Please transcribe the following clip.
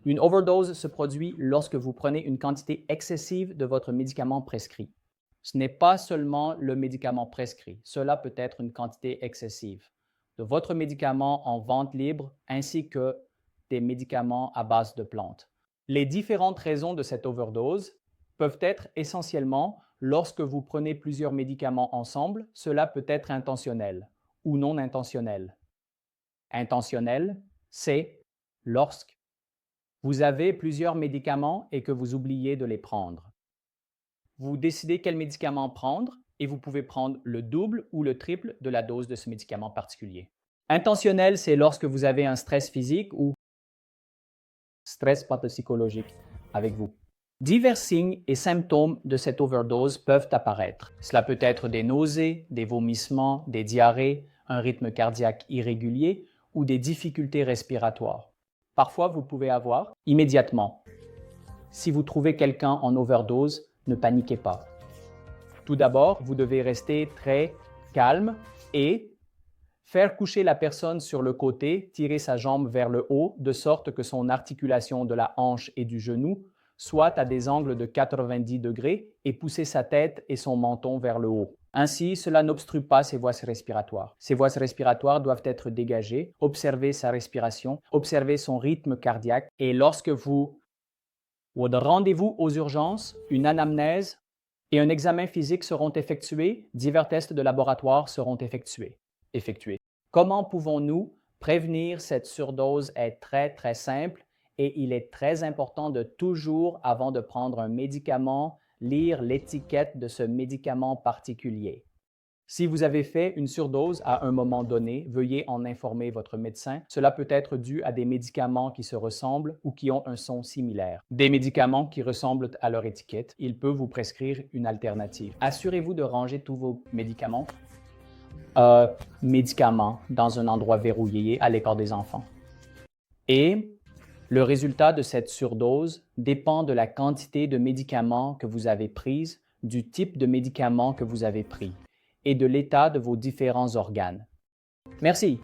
Une overdose se produit lorsque vous prenez une quantité excessive de votre médicament prescrit. Ce n'est pas seulement le médicament prescrit, cela peut être une quantité excessive de votre médicament en vente libre ainsi que des médicaments à base de plantes. Les différentes raisons de cette overdose peuvent être essentiellement lorsque vous prenez plusieurs médicaments ensemble, cela peut être intentionnel ou non intentionnel. Intentionnel, c'est lorsque vous avez plusieurs médicaments et que vous oubliez de les prendre. Vous décidez quel médicament prendre et vous pouvez prendre le double ou le triple de la dose de ce médicament particulier. Intentionnel, c'est lorsque vous avez un stress physique ou stress pathopsychologique avec vous. Divers signes et symptômes de cette overdose peuvent apparaître. Cela peut être des nausées, des vomissements, des diarrhées, un rythme cardiaque irrégulier ou des difficultés respiratoires. Parfois, vous pouvez avoir immédiatement. Si vous trouvez quelqu'un en overdose, ne paniquez pas. Tout d'abord, vous devez rester très calme et faire coucher la personne sur le côté, tirer sa jambe vers le haut de sorte que son articulation de la hanche et du genou soit à des angles de 90 degrés et pousser sa tête et son menton vers le haut. Ainsi, cela n'obstrue pas ses voies respiratoires. Ses voies respiratoires doivent être dégagées. Observez sa respiration, observez son rythme cardiaque et lorsque vous rendez-vous aux urgences, une anamnèse et un examen physique seront effectués, divers tests de laboratoire seront effectués. Comment pouvons-nous prévenir cette surdose est très simple et il est très important de toujours, avant de prendre un médicament, lire l'étiquette de ce médicament particulier. Si vous avez fait une surdose à un moment donné, veuillez en informer votre médecin. Cela peut être dû à des médicaments qui se ressemblent ou qui ont un son similaire. Des médicaments qui ressemblent à leur étiquette, il peut vous prescrire une alternative. Assurez-vous de ranger tous vos médicaments dans un endroit verrouillé à l'écart des enfants. Et le résultat de cette surdose dépend de la quantité de médicaments que vous avez prise, du type de médicament que vous avez pris et de l'état de vos différents organes. Merci.